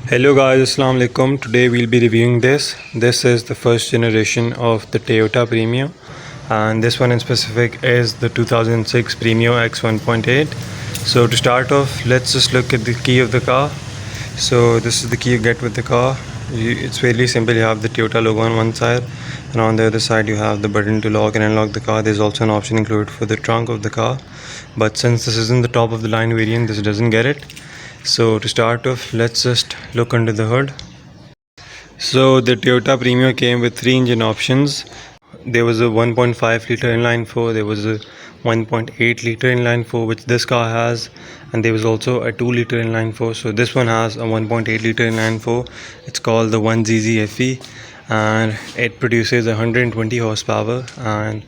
Hello guys, Assalamu alaikum. Today we'll be reviewing this. This is the first generation of the Toyota Premio, and this one in specific is the 2006 Premio X 1.8. So to start off, let's just look at the key of the car. So this is the key you get with the car. It's fairly simple. You have the Toyota logo on one side, and on the other side you have the button to lock and unlock the car. There's also an option included for the trunk of the car, but since this isn't the top of the line variant, this doesn't get it. So to start off, let's just look under the hood. So the Toyota Premio came with 3 engine options. There was a 1.5 liter inline 4, there was a 1.8 liter inline 4 which this car has, and there was also a 2 liter inline 4. So this one has a 1.8 liter inline 4. It's called the 1ZZFE, and it produces 120 horsepower and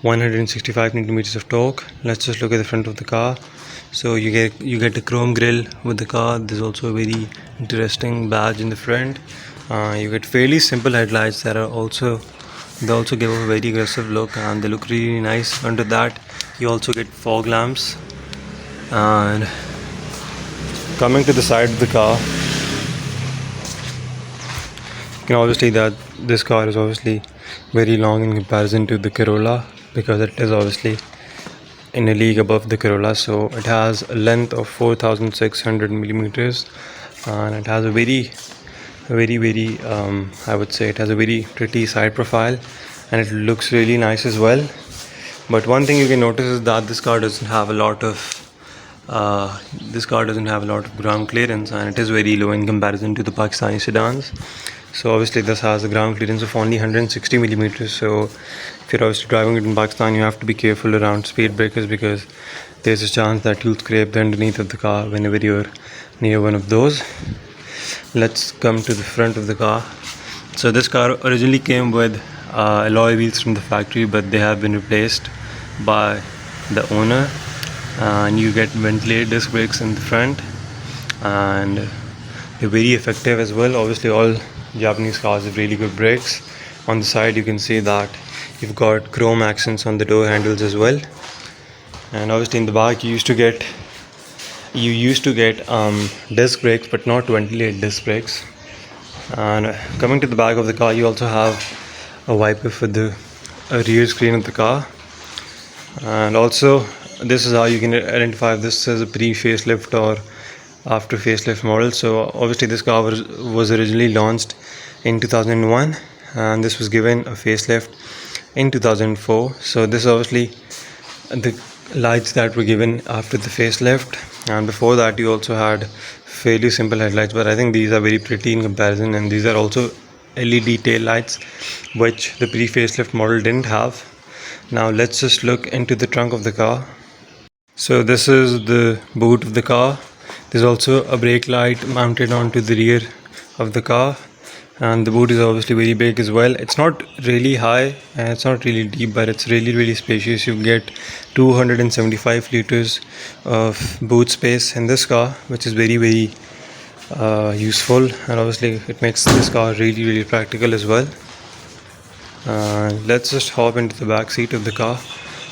165 newton meters of torque. Let's just look at the front of the car. So you get a chrome grille with the car. There's also a very interesting badge in the front. You get fairly simple headlights that are also give a very aggressive look, and they look really nice. Under that you also get fog lamps. And coming to the side of the car, you can obviously that this car is obviously very long in comparison to the Corolla, because it is obviously in a league above the Corolla. So it has a length of 4,600 millimeters, and it has a very I would say it has a very pretty side profile, and it looks really nice as well. But one thing you can notice is that this car doesn't have a lot of ground clearance, and it is very low in comparison to the Pakistani sedans. So obviously this has a ground clearance of only 160 millimeters. So if you're obviously driving it in Pakistan, you have to be careful around speed breakers, because there's a chance that you'll scrape the underneath of the car whenever you're near one of those. Let's come to the front of the car. So this car originally came with alloy wheels from the factory, but they have been replaced by the owner, and you get ventilated disc brakes in the front, and they're very effective as well. Obviously all Japanese cars have really good brakes. On the side you can see that you've got chrome accents on the door handles as well. And obviously in the back you used to get disc brakes, but not ventilated disc brakes. And coming to the back of the car, you also have a wiper for the rear screen of the car. And also this is how you can identify if this is a pre-facelift or after facelift model. So obviously this car was originally launched in 2001, and this was given a facelift in 2004. So this is obviously the lights that were given after the facelift, and before that you also had fairly simple headlights, but I think these are very pretty in comparison. And these are also LED tail lights, which the pre-facelift model didn't have. Now let's just look into the trunk of the car. So this is the boot of the car. There's also a brake light mounted onto the rear of the car, and the boot is obviously very big as well. It's not really high and it's not really deep, but it's really spacious. You get 275 liters of boot space in this car, which is very useful, and obviously it makes this car really practical as well. Let's just hop into the back seat of the car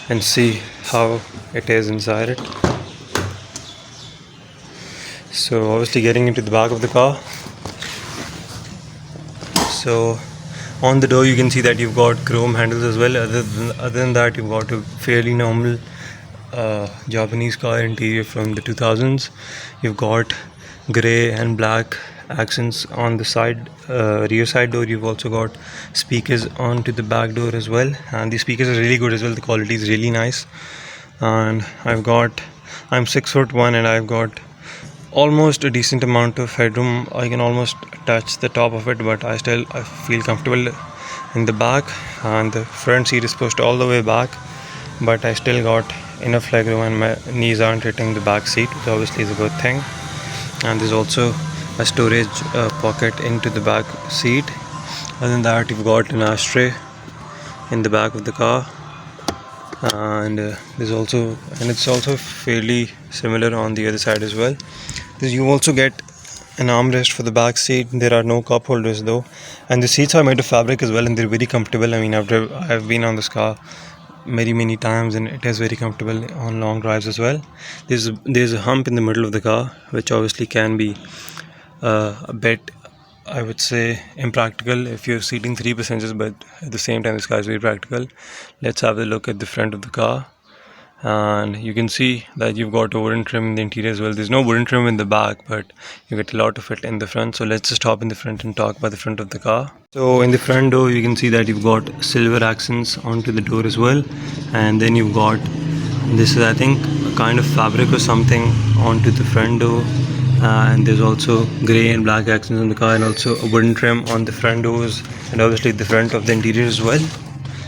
and see how it is inside it. So obviously getting into the back of the car, so on the door you can see that you've got chrome handles as well. Other than that, you've got a fairly normal Japanese car interior from the 2000s. You've got grey and black accents on the side rear side door. You've also got speakers onto the back door as well, and the speakers are really good as well. The quality is really nice. And I'm 6'1", and I've got almost a decent amount of headroom. I can almost touch the top of it, but I feel comfortable in the back. And the front seat is pushed all the way back, but I still got enough legroom and my knees aren't hitting the back seat, which obviously is a good thing. And there's also a storage pocket into the back seat. Other than that, you've got an ashtray in the back of the car, and it's also fairly similar on the other side as well. You also get an armrest for the back seat. There are no cup holders though, and the seats are made of fabric as well, and they're very comfortable. I mean, I've been on this car many times, and it is very comfortable on long drives as well. There's a hump in the middle of the car, which obviously can be a bit, I would say, impractical if you're seating 3 passengers, but at the same time this car is very practical. Let's have a look at the front of the car, and you can see that you've got a wooden trim in the interior as well. There's no wooden trim in the back, but you get a lot of it in the front. So let's just hop in the front and talk about the front of the car. So in the front door you can see that you've got silver accents onto the door as well, and then you've got, this is I think a kind of fabric or something onto the front door, and there's also grey and black accents on the car, and also a wooden trim on the front doors and obviously the front of the interior as well.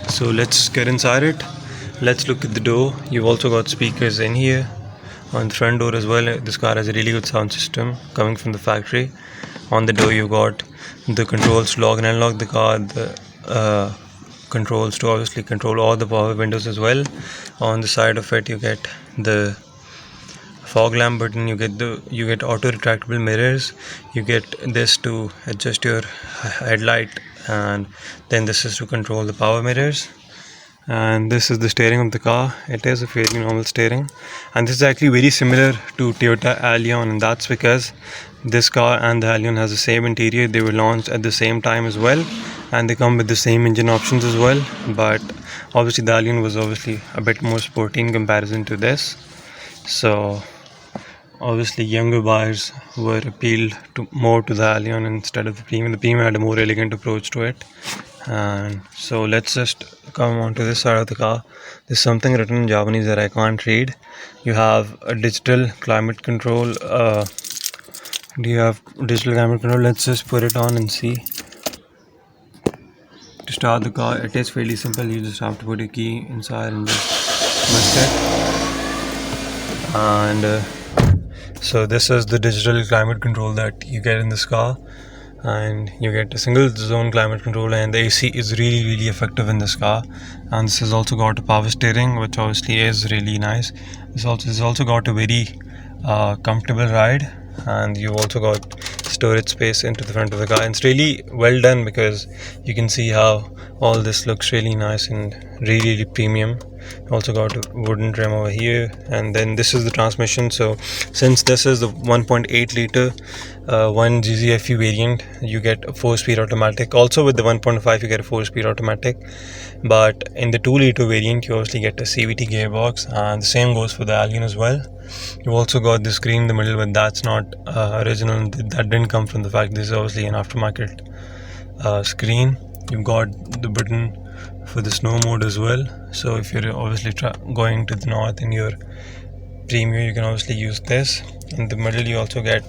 So let's get inside it. Let's look at the door. You've also got speakers in here on the front door as well. This car has a really good sound system coming from the factory. On the door you've got the controls to lock and unlock the car, the controls to obviously control all the power windows as well. On the side of it you get the fog lamp button, you get auto retractable mirrors, you get this to adjust your headlight, and then this is to control the power mirrors. And this is the steering of the car. It is a fairly normal steering, and this is actually very similar to Toyota Allion, and that's because this car and the Allion has the same interior. They were launched at the same time as well, and they come with the same engine options as well, but obviously the Allion was obviously a bit more sporty in comparison to this. So obviously younger buyers were appealed to more to the Allion instead of the Premium. The Premium had a more elegant approach to it. And so let's just come on to this side of the car. There's something written in Japanese that I can't read. You have a digital climate control. Do you have digital climate control? Let's just put it on and see. To start the car, it is fairly simple. You just have to put your key inside and just twist it. And so this is the digital climate control that you get in this car, and you get a single zone climate control, and the AC is really effective in this car. And this has also got a power steering, which obviously is really nice. This also got a very comfortable ride, and you've also got storage space into the front of the car. And it's really well done because you can see how all this looks really nice and really premium. Also got a wooden trim over here, and then this is the transmission. So since this is the 1.8 liter 1GZFE variant, you get a 4-speed automatic. Also with the 1.5 you get a 4-speed automatic, but in the 2 liter variant you obviously get a CVT gearbox, and the same goes for the Allion as well. You've also got the screen in the middle, but that's not original. That didn't come from the fact this is obviously an aftermarket screen. You've got the button for the snow mode as well. So if you're obviously going to the north in your Premio, you can obviously use this. In the middle you also get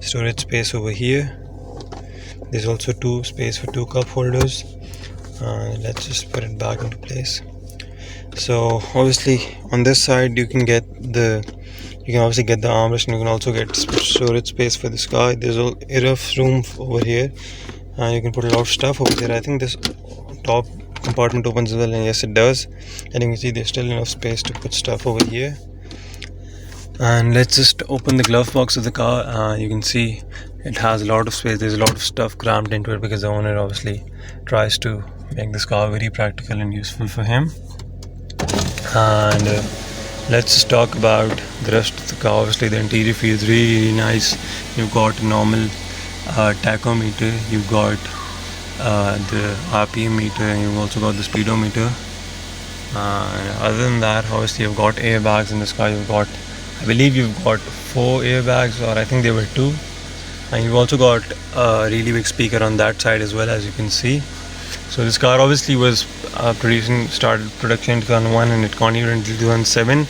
storage space over here. There's also space for 2 cup holders. Let's just put it back into place. So obviously on this side you can obviously get the armrest, and you can also get storage space for this car. There's enough room over here, and you can put a lot of stuff over there. I think this top compartment opens as well, and yes it does. And you can see there's still enough space to put stuff over here. And let's just open the glove box of the car. You can see it has a lot of space. There's a lot of stuff crammed into it because the owner obviously tries to make this car very practical and useful for him. And let's just talk about the rest of the car. Obviously the interior feels really nice. You've got a normal tachometer, you've got the RPM meter, and you've also got the speedometer. Other than that, obviously you've got airbags in this car. I believe you've got 4 airbags, or I think there were 2. And you've also got a really big speaker on that side as well, as you can see. So this car obviously was started production in 2001, and it continued until 2007,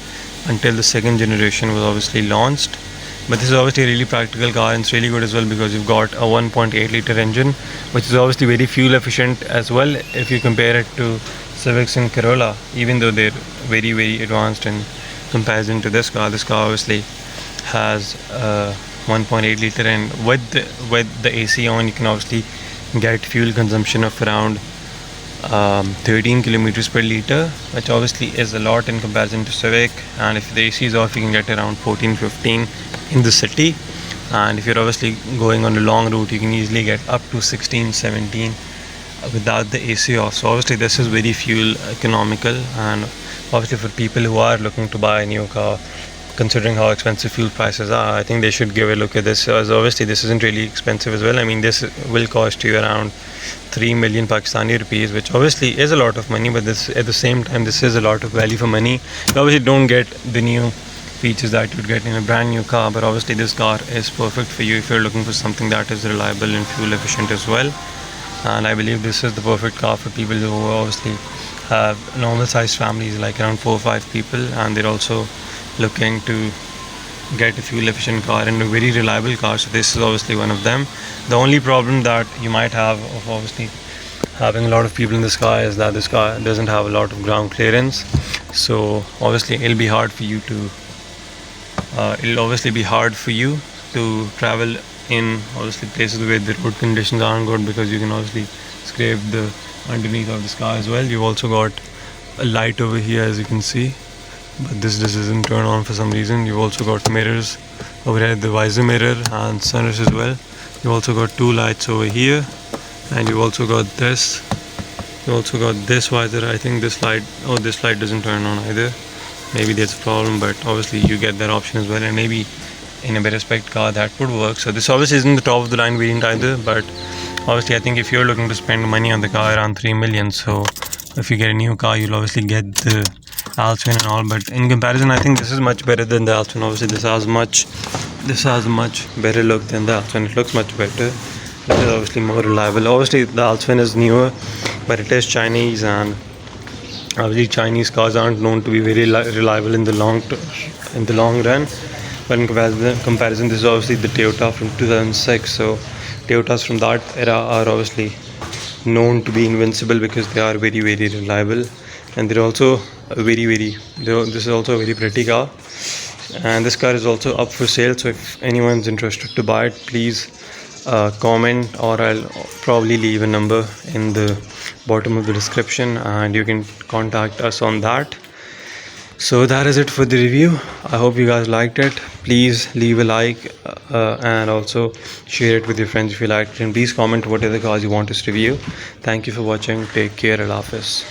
until the second generation was obviously launched. But this is obviously a really practical car, and it's really good as well because you've got a 1.8 liter engine, which is obviously very fuel efficient as well if you compare it to Civics and Corolla, even though they're very advanced in comparison to this car. This car obviously has 1.8 liter, and with the AC on, you can obviously get fuel consumption of around 13 kilometers per liter, which obviously is a lot in comparison to Civic. And if the AC is off, you can get around 14-15 in the city. And if you're obviously going on a long route, you can easily get up to 16-17 without the AC off. So obviously this is very fuel economical, and obviously for people who are looking to buy a new car, considering how expensive fuel prices are. I think they should give a look at this, as obviously this isn't really expensive as well. I mean, this will cost you around 3 million Pakistani rupees, which obviously is a lot of money, but this at the same time this is a lot of value for money. You obviously don't get the new features that you'd get in a brand new car, but obviously this car is perfect for you if you're looking for something that is reliable and fuel efficient as well. And I believe this is the perfect car for people who obviously have normal sized families, like around 4 or 5 people, and they're also looking to get a fuel efficient car and a very reliable car. So this is obviously one of them. The only problem that you might have of obviously having a lot of people in this car is that this car doesn't have a lot of ground clearance. So obviously it'll be hard for you to travel in obviously places where the road conditions aren't good, because you can obviously scrape the underneath of this car as well. You've also got a light over here, as you can see, but this doesn't turn on for some reason. You've also got mirrors over here, the visor mirror and sunroof as well. You've also got 2 lights over here, and you've also got this. You also got this visor. I think this light doesn't turn on either. Maybe that's a problem, but obviously you get that option as well, and maybe in a better spec car that would work. So this obviously isn't the top of the line variant either, but obviously I think if you're looking to spend money on the car, around 3 million, so if you get a new car you'll obviously get the Altswin and all, but in comparison I think this is much better than the Altswin. Obviously this has much better look than the Altswin. It looks much better. It is obviously more reliable. Obviously the Altswin is newer, but it is Chinese, and obviously Chinese cars aren't known to be very reliable in the long run. But in comparison, this is obviously the Toyota from 2006. So Toyotas from that era are obviously known to be invincible because they are very, very reliable, and they're also this is also a very pretty car. And this car is also up for sale, so if anyone's interested to buy it, please comment, or I'll probably leave a number in the bottom of the description and you can contact us on that. So that is it for the review. I hope you guys liked it. Please leave a like and also share it with your friends if you liked it, and please comment what other cars you want us to review. Thank you for watching. Take care. Allah Hafiz.